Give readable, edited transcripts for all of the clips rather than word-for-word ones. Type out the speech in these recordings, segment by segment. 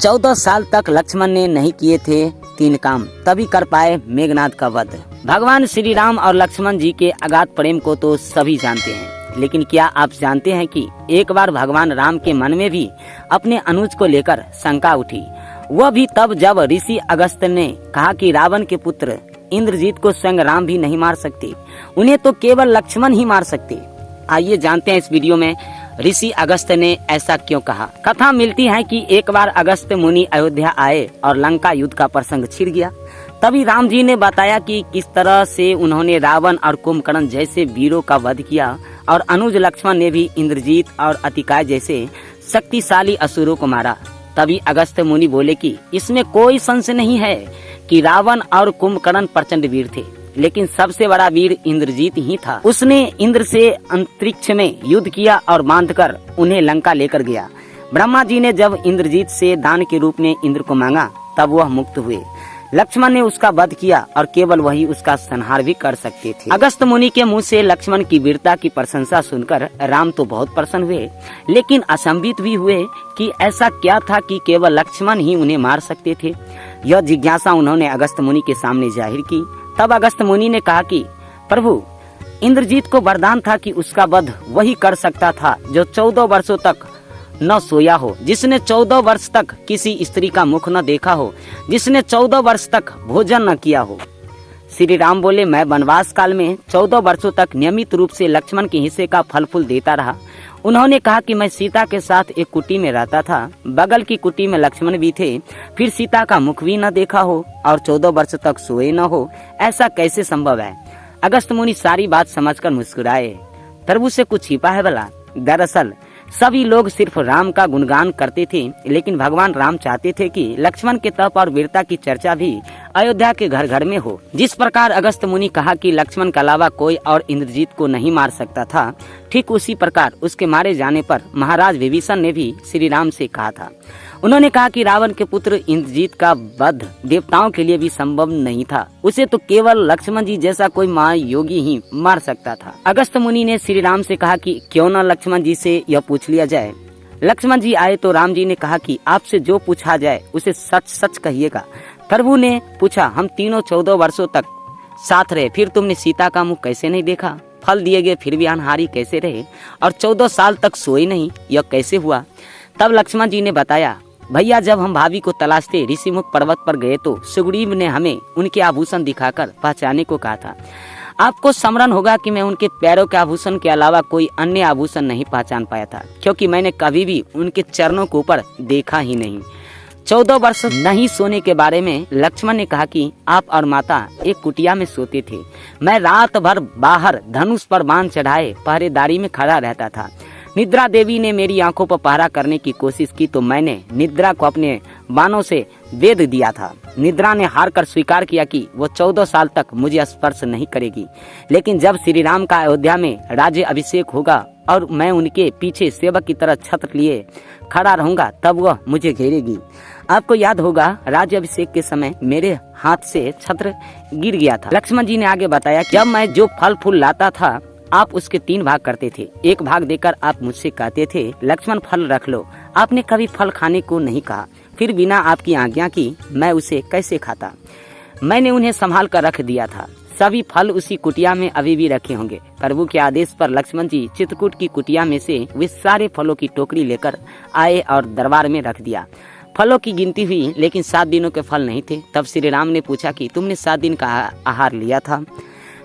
14 साल तक लक्ष्मण ने नहीं किए थे 3 काम, तभी कर पाए मेघनाद का वध। भगवान श्री राम और लक्ष्मण जी के अगाध प्रेम को तो सभी जानते हैं, लेकिन क्या आप जानते हैं कि एक बार भगवान राम के मन में भी अपने अनुज को लेकर शंका उठी। वह भी तब जब ऋषि अगस्त्य ने कहा कि रावण के पुत्र इंद्रजीत को स्वयं राम भी नहीं मार सकते, उन्हें तो केवल लक्ष्मण ही मार सकते। आइए जानते हैं इस वीडियो में ऋषि अगस्त्य ने ऐसा क्यों कहा। कथा मिलती है कि एक बार अगस्त्य मुनि अयोध्या आए और लंका युद्ध का प्रसंग छिड़ गया। तभी राम जी ने बताया कि किस तरह से उन्होंने रावण और कुंभकर्ण जैसे वीरों का वध किया और अनुज लक्ष्मण ने भी इंद्रजीत और अतिकाय जैसे शक्तिशाली असुरों को मारा। तभी अगस्त्य मुनि बोले कि इसमें कोई संशय नहीं है कि रावण और कुंभकर्ण प्रचंड वीर थे, लेकिन सबसे बड़ा वीर इंद्रजीत ही था। उसने इंद्र से अंतरिक्ष में युद्ध किया और बांधकर उन्हें लंका लेकर गया। ब्रह्मा जी ने जब इंद्रजीत से दान के रूप में इंद्र को मांगा, तब वह मुक्त हुए। लक्ष्मण ने उसका वध किया और केवल वही उसका संहार भी कर सकते थे। अगस्त्य मुनि के मुंह से लक्ष्मण की वीरता की प्रशंसा सुनकर राम तो बहुत प्रसन्न हुए, लेकिन असंभित भी हुए कि ऐसा क्या था कि केवल लक्ष्मण ही उन्हें मार सकते थे। यह जिज्ञासा उन्होंने अगस्त्य मुनि के सामने जाहिर की। तब अगस्त्य मुनि ने कहा कि प्रभु, इंद्रजीत को वरदान था कि उसका वध वही कर सकता था जो 14 वर्षों तक न सोया हो, जिसने 14 वर्ष तक किसी स्त्री का मुख न देखा हो, जिसने 14 वर्ष तक भोजन न किया हो। श्री राम बोले, मैं वनवास काल में 14 वर्षों तक नियमित रूप से लक्ष्मण के हिस्से का फल फूल देता रहा। उन्होंने कहा कि मैं सीता के साथ एक कुटी में रहता था, बगल की कुटी में लक्ष्मण भी थे, फिर सीता का मुख भी न देखा हो और 14 वर्ष तक सोए न हो, ऐसा कैसे संभव है। अगस्त्य मुनि सारी बात समझकर मुस्कुराए। प्रभु से कुछ छिपा है भला? दरअसल सभी लोग सिर्फ राम का गुणगान करते थे, लेकिन भगवान राम चाहते थे कि लक्ष्मण के तप और वीरता की चर्चा भी अयोध्या के घर घर में हो। जिस प्रकार अगस्त्य मुनि कहा कि लक्ष्मण के अलावा कोई और इंद्रजीत को नहीं मार सकता था, ठीक उसी प्रकार उसके मारे जाने पर महाराज विभीषण ने भी श्री राम से कहा था। उन्होंने कहा कि रावण के पुत्र इंद्रजीत का वध देवताओं के लिए भी संभव नहीं था, उसे तो केवल लक्ष्मण जी जैसा कोई महायोगी ही मार सकता था। अगस्त्य मुनि ने श्री राम से कहा कि क्यों न लक्ष्मण जी से यह पूछ लिया जाए। लक्ष्मण जी आए तो राम जी ने कहा कि आपसे जो पूछा जाए उसे सच सच कहिएगा। प्रभु ने पूछा, हम तीनों 14 वर्षों तक साथ रहे, फिर तुमने सीता का मुख कैसे नहीं देखा? फल दिए गए फिर भी अनहारी कैसे रहे? और 14 साल तक सोए नहीं, यह कैसे हुआ? तब लक्ष्मण जी ने बताया, भैया, जब हम भाभी को तलाशते ऋषिमुख पर्वत पर गए तो सुग्रीव ने हमें उनके आभूषण दिखाकर पहचानने को कहा था। आपको स्मरण होगा कि मैं उनके पैरों के आभूषण के अलावा कोई अन्य आभूषण नहीं पहचान पाया था, क्योंकि मैंने कभी भी उनके चरणों के ऊपर देखा ही नहीं। 14 वर्ष नहीं सोने के बारे में लक्ष्मण ने कहा कि आप और माता एक कुटिया में सोते थे। मैं रात भर बाहर धनुष पर बाण चढ़ाए पहरेदारी में खड़ा रहता था। निद्रा देवी ने मेरी आंखों पर पहरा करने की कोशिश की तो मैंने निद्रा को अपने बाणों से वेध दिया था। निद्रा ने हार कर स्वीकार किया कि वो 14 साल तक मुझे स्पर्श नहीं करेगी, लेकिन जब श्री राम का अयोध्या में राज्य अभिषेक होगा और मैं उनके पीछे सेवक की तरह छत्र लिए खड़ा रहूंगा, तब वह मुझे घेरेगी। आपको याद होगा, राज्य अभिषेक के समय मेरे हाथ से छत्र गिर गया था। लक्ष्मण जी ने आगे बताया, जब मैं जो फल फूल लाता था आप उसके 3 भाग करते थे। एक भाग देकर आप मुझसे कहते थे, लक्ष्मण फल रख लो। आपने कभी फल खाने को नहीं कहा, फिर बिना आपकी आज्ञा की मैं उसे कैसे खाता? मैंने उन्हें संभाल कर रख दिया था। सभी फल उसी कुटिया में अभी भी रखे होंगे। प्रभु के आदेश पर लक्ष्मण जी चित्रकूट की कुटिया में से वे सारे फलों की टोकरी लेकर आए और दरबार में रख दिया। फलों की गिनती हुई, लेकिन 7 दिनों के फल नहीं थे। तब श्री राम ने पूछा कि तुमने 7 दिन का आहार लिया था?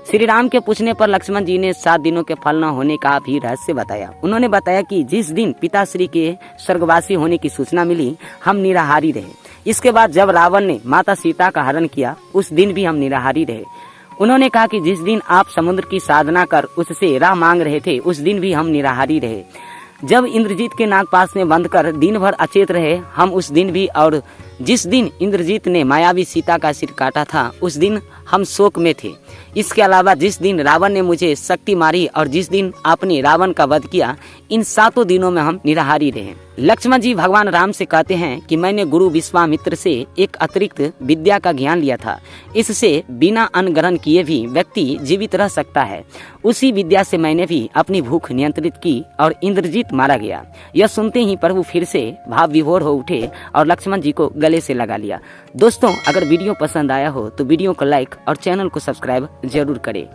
श्री राम के पूछने पर लक्ष्मण जी ने 7 दिनों के फल न होने का भी रहस्य बताया। उन्होंने बताया कि जिस दिन पिताश्री के स्वर्गवासी होने की सूचना मिली, हम निराहारी रहे। इसके बाद जब रावण ने माता सीता का हरण किया, उस दिन भी हम निराहारी रहे। उन्होंने कहा कि जिस दिन आप समुद्र की साधना कर उससे राह मांग रहे थे, उस दिन भी हम निराहारी रहे। जब इंद्रजीत के नागपाश में बंद कर दिन भर अचेत रहे, हम उस दिन भी, और जिस दिन इंद्रजीत ने मायावी सीता का सिर काटा था उस दिन हम शोक में थे। इसके अलावा जिस दिन रावण ने मुझे शक्ति मारी और जिस दिन आपने रावण का वध किया, इन 7 दिनों में हम निराहारी रहे। लक्ष्मण जी भगवान राम से कहते हैं कि मैंने गुरु विश्वामित्र से एक अतिरिक्त विद्या का ज्ञान लिया था। इससे बिना अन्न ग्रहण किए भी व्यक्ति जीवित रह सकता है। उसी विद्या से मैंने भी अपनी भूख नियंत्रित की और इंद्रजीत मारा गया। यह सुनते ही प्रभु फिर से भाव विभोर हो उठे और लक्ष्मण जी को गले से लगा लिया। दोस्तों, अगर वीडियो पसंद आया हो तो वीडियो को लाइक और चैनल को सब्सक्राइब जरूर करें।